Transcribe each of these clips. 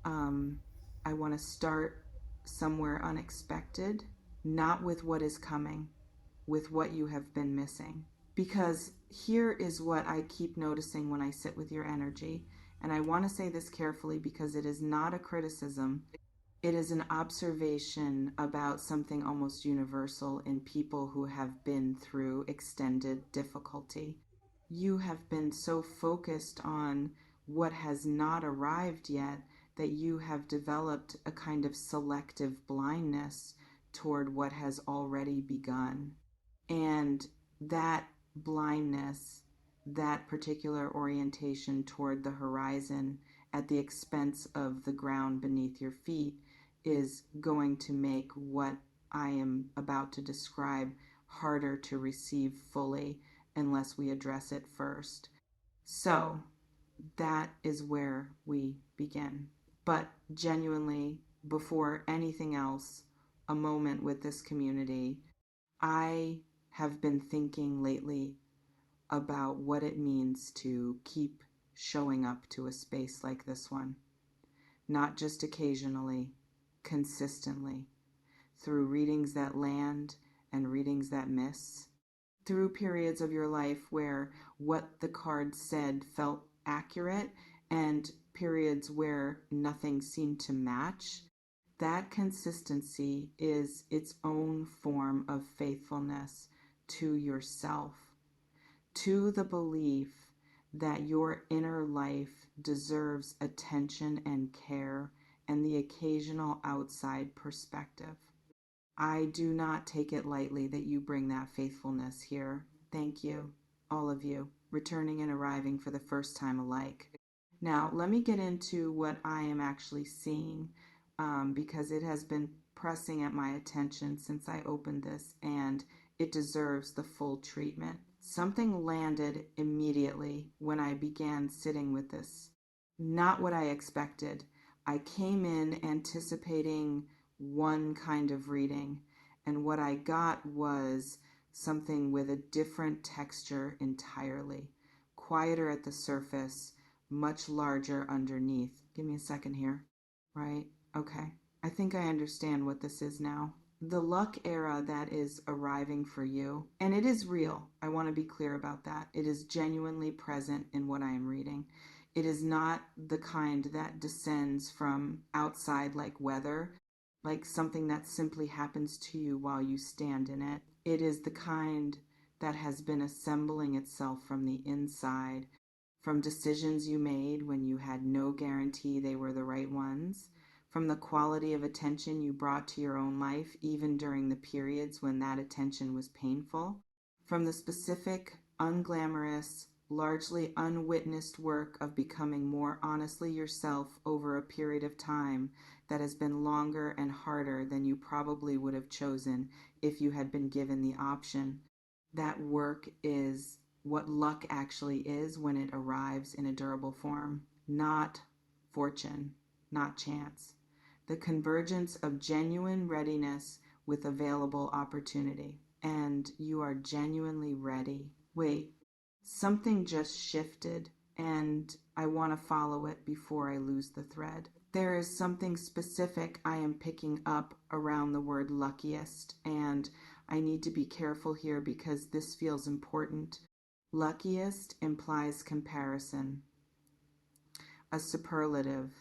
Um, I want to start somewhere unexpected, not with what is coming, with what you have been missing. Because here is what I keep noticing when I sit with your energy. And I want to say this carefully because it is not a criticism. It is an observation about something almost universal in people who have been through extended difficulty. You have been so focused on what has not arrived yet that you have developed a kind of selective blindness toward what has already begun. And that blindness, that particular orientation toward the horizon at the expense of the ground beneath your feet, is going to make what I am about to describe harder to receive fully unless we address it first. So that is where we begin. But genuinely, before anything else, a moment with this community, I have been thinking lately about what it means to keep showing up to a space like this one, not just occasionally, consistently, through readings that land and readings that miss, through periods of your life where what the card said felt accurate and periods where nothing seemed to match. That consistency is its own form of faithfulness to yourself, to the belief that your inner life deserves attention and care and the occasional outside perspective. I do not take it lightly that you bring that faithfulness here. Thank you, all of you, returning and arriving for the first time alike. Now, let me get into what I am actually seeing, because it has been pressing at my attention since I opened this, and it deserves the full treatment. Something landed immediately when I began sitting with this. Not what I expected. I came in anticipating one kind of reading, and what I got was something with a different texture entirely. Quieter at the surface, much larger underneath. Give me a second here. Right? Okay. I think I understand what this is now. The luck era that is arriving for you, and it is real. I want to be clear about that. It is genuinely present in what I am reading. It is not the kind that descends from outside like weather, like something that simply happens to you while you stand in it. It is the kind that has been assembling itself from the inside, from decisions you made when you had no guarantee they were the right ones, from the quality of attention you brought to your own life, even during the periods when that attention was painful, from the specific, unglamorous, largely unwitnessed work of becoming more honestly yourself over a period of time that has been longer and harder than you probably would have chosen if you had been given the option. That work is what luck actually is when it arrives in a durable form, not fortune, not chance. The convergence of genuine readiness with available opportunity. And you are genuinely ready. Wait, something just shifted, and I want to follow it before I lose the thread. There is something specific I am picking up around the word luckiest, and I need to be careful here because this feels important. Luckiest implies comparison, a superlative,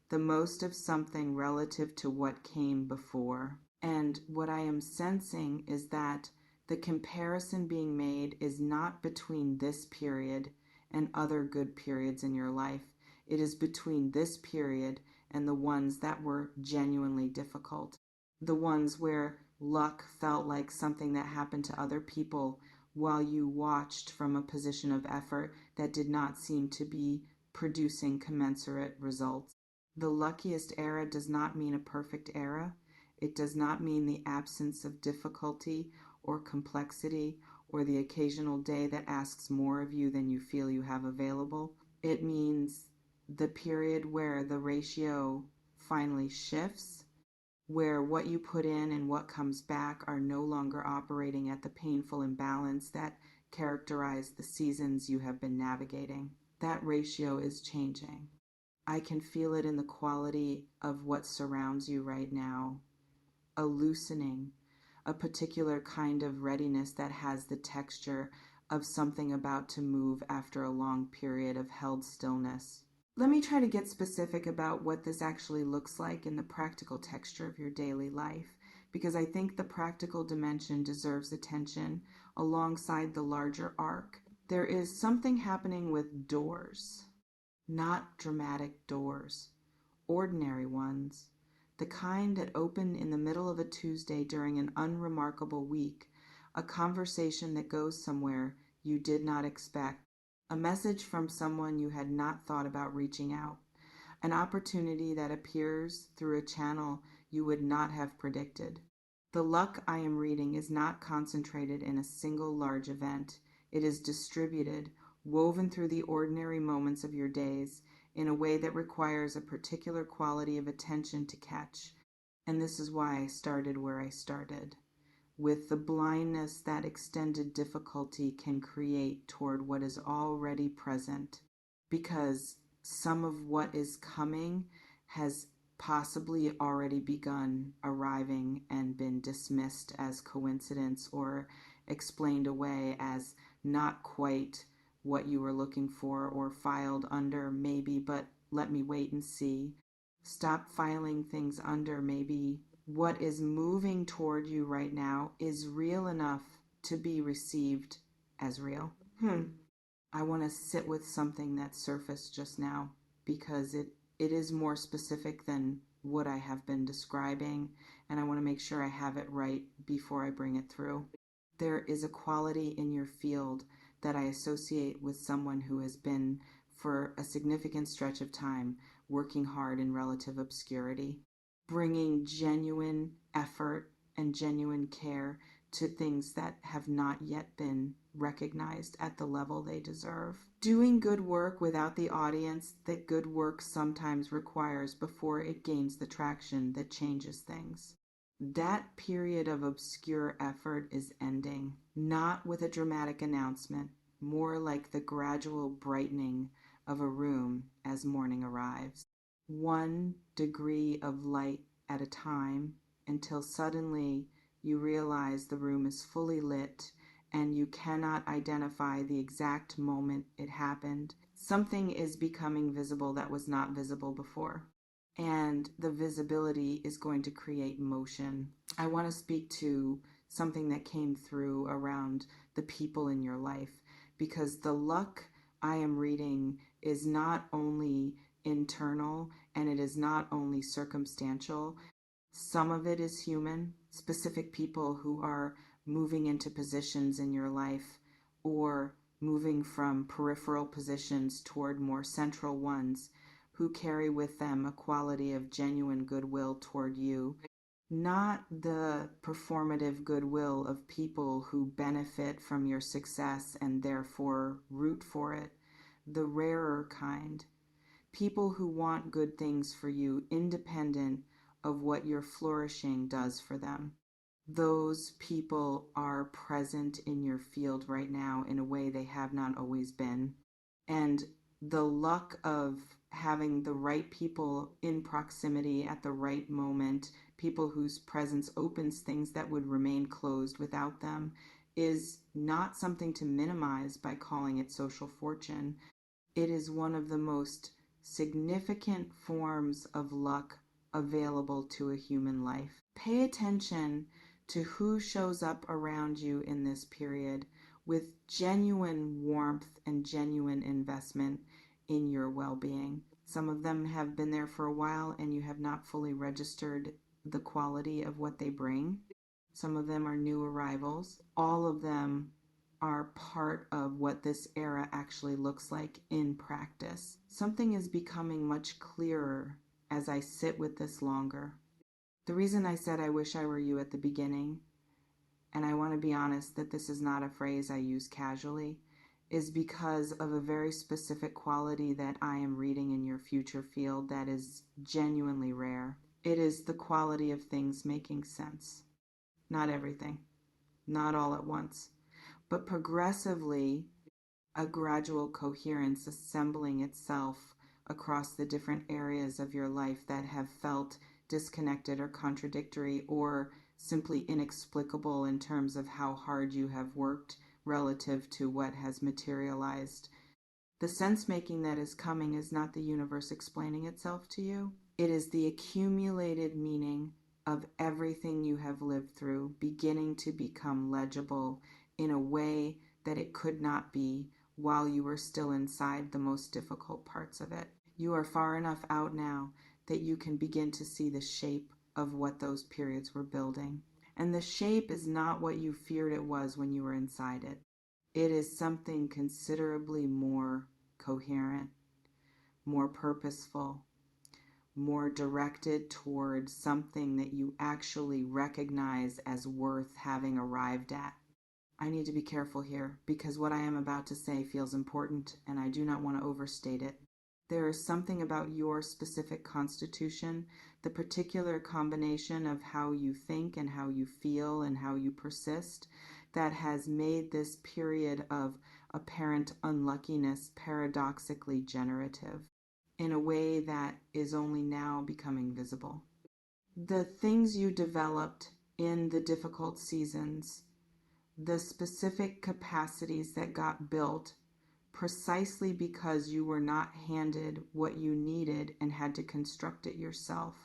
the most of something relative to what came before. And what I am sensing is that the comparison being made is not between this period and other good periods in your life. It is between this period and the ones that were genuinely difficult. The ones where luck felt like something that happened to other people while you watched from a position of effort that did not seem to be producing commensurate results. The luckiest era does not mean a perfect era. It does not mean the absence of difficulty or complexity or the occasional day that asks more of you than you feel you have available. It means the period where the ratio finally shifts, where what you put in and what comes back are no longer operating at the painful imbalance that characterized the seasons you have been navigating. That ratio is changing. I can feel it in the quality of what surrounds you right now. A loosening, a particular kind of readiness that has the texture of something about to move after a long period of held stillness. Let me try to get specific about what this actually looks like in the practical texture of your daily life, because I think the practical dimension deserves attention alongside the larger arc. There is something happening with doors, not dramatic doors, ordinary ones, the kind that open in the middle of a Tuesday during an unremarkable week, a conversation that goes somewhere you did not expect, a message from someone you had not thought about reaching out, an opportunity that appears through a channel you would not have predicted. The luck I am reading is not concentrated in a single large event. It is distributed, woven through the ordinary moments of your days in a way that requires a particular quality of attention to catch. And this is why I started where I started, with the blindness that extended difficulty can create toward what is already present, because some of what is coming has possibly already begun arriving and been dismissed as coincidence or explained away as not quite what you were looking for, or filed under maybe, but let me wait and see. Stop filing things under maybe. What is moving toward you right now is real enough to be received as real. I want to sit with something that surfaced just now, because it is more specific than what I have been describing, and I want to make sure I have it right before I bring it through. There is a quality in your field that I associate with someone who has been, for a significant stretch of time, working hard in relative obscurity, bringing genuine effort and genuine care to things that have not yet been recognized at the level they deserve. Doing good work without the audience that good work sometimes requires before it gains the traction that changes things. That period of obscure effort is ending, not with a dramatic announcement, more like the gradual brightening of a room as morning arrives. 1 degree of light at a time, until suddenly you realize the room is fully lit and you cannot identify the exact moment it happened. Something is becoming visible that was not visible before, and the visibility is going to create motion. I want to speak to something that came through around the people in your life, because the luck I am reading is not only internal and it is not only circumstantial. Some of it is human, specific people who are moving into positions in your life, or moving from peripheral positions toward more central ones, who carry with them a quality of genuine goodwill toward you. Not the performative goodwill of people who benefit from your success and therefore root for it, the rarer kind. People who want good things for you independent of what your flourishing does for them. Those people are present in your field right now in a way they have not always been. And the luck of having the right people in proximity at the right moment, people whose presence opens things that would remain closed without them, is not something to minimize by calling it social fortune. It is one of the most significant forms of luck available to a human life. Pay attention to who shows up around you in this period with genuine warmth and genuine investment in your well-being. Some of them have been there for a while and you have not fully registered the quality of what they bring. Some of them are new arrivals. All of them are part of what this era actually looks like in practice. Something is becoming much clearer as I sit with this longer. The reason I said I wish I were you at the beginning, and I want to be honest that this is not a phrase I use casually, is because of a very specific quality that I am reading in your future field that is genuinely rare. It is the quality of things making sense. Not everything, not all at once, but progressively a gradual coherence assembling itself across the different areas of your life that have felt disconnected or contradictory or simply inexplicable in terms of how hard you have worked relative to what has materialized. The sense making that is coming is not the universe explaining itself to you. It is the accumulated meaning of everything you have lived through beginning to become legible in a way that it could not be while you were still inside the most difficult parts of it. You are far enough out now that you can begin to see the shape of what those periods were building. And the shape is not what you feared it was when you were inside it. It is something considerably more coherent, more purposeful, more directed toward something that you actually recognize as worth having arrived at. I need to be careful here because what I am about to say feels important and I do not want to overstate it. There is something about your specific constitution, the particular combination of how you think and how you feel and how you persist, that has made this period of apparent unluckiness paradoxically generative in a way that is only now becoming visible. The things you developed in the difficult seasons, the specific capacities that got built precisely because you were not handed what you needed and had to construct it yourself.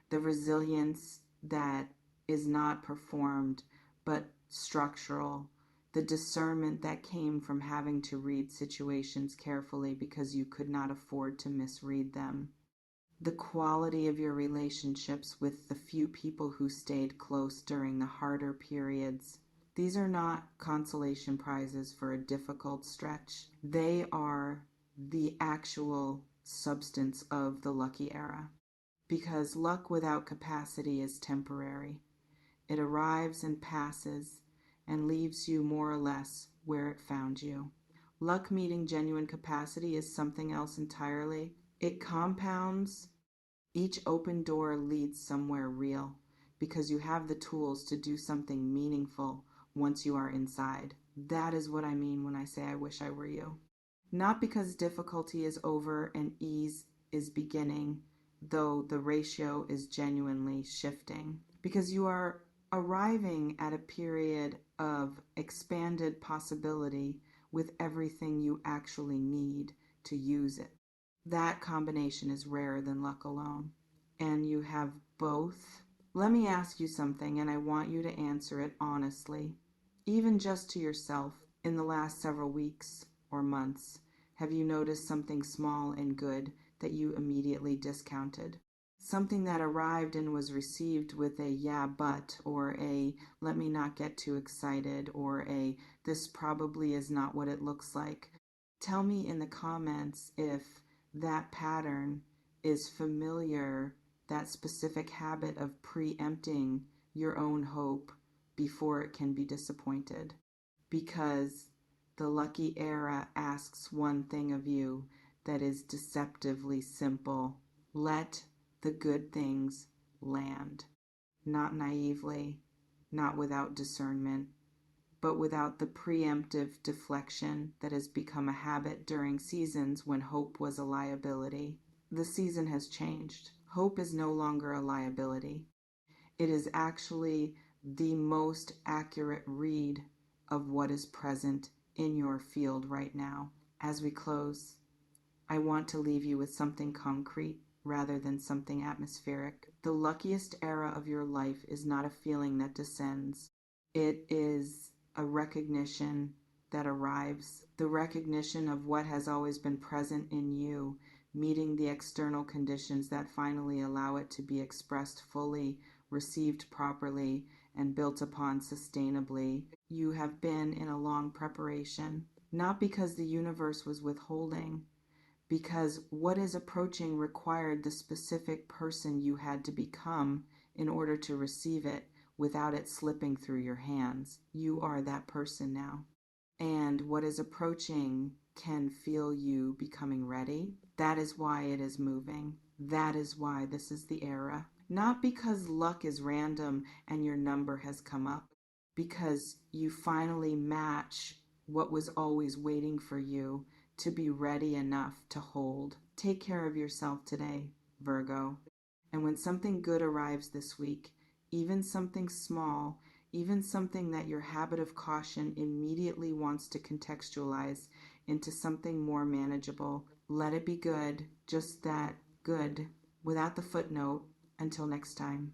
The resilience that is not performed but structural. The discernment that came from having to read situations carefully because you could not afford to misread them. The quality of your relationships with the few people who stayed close during the harder periods. These are not consolation prizes for a difficult stretch. They are the actual substance of the lucky era. Because luck without capacity is temporary. It arrives and passes and leaves you more or less where it found you. Luck meeting genuine capacity is something else entirely. It compounds. Each open door leads somewhere real because you have the tools to do something meaningful once you are inside. That is what I mean when I say I wish I were you. Not because difficulty is over and ease is beginning, though the ratio is genuinely shifting. Because you are arriving at a period of expanded possibility with everything you actually need to use it. That combination is rarer than luck alone. And you have both. Let me ask you something, and I want you to answer it honestly. Even just to yourself, in the last several weeks or months, have you noticed something small and good that you immediately discounted? Something that arrived and was received with a yeah, but, or a let me not get too excited, or a this probably is not what it looks like. Tell me in the comments if that pattern is familiar, that specific habit of preempting your own hope before it can be disappointed. Because the lucky era asks one thing of you that is deceptively simple. Let the good things land. Not naively, not without discernment, but without the preemptive deflection that has become a habit during seasons when hope was a liability. The season has changed. Hope is no longer a liability. It is actually the most accurate read of what is present in your field right now. As we close, I want to leave you with something concrete rather than something atmospheric. The luckiest era of your life is not a feeling that descends. It is a recognition that arrives, the recognition of what has always been present in you, meeting the external conditions that finally allow it to be expressed fully, received properly, and built upon sustainably. You have been in a long preparation, not because the universe was withholding, because what is approaching required the specific person you had to become in order to receive it without it slipping through your hands. You are that person now. And what is approaching can feel you becoming ready. That is why it is moving. That is why this is the era. Not because luck is random and your number has come up, because you finally match what was always waiting for you to be ready enough to hold. Take care of yourself today, Virgo. And when something good arrives this week, even something small, even something that your habit of caution immediately wants to contextualize into something more manageable, let it be good, just that, good, without the footnote. Until next time.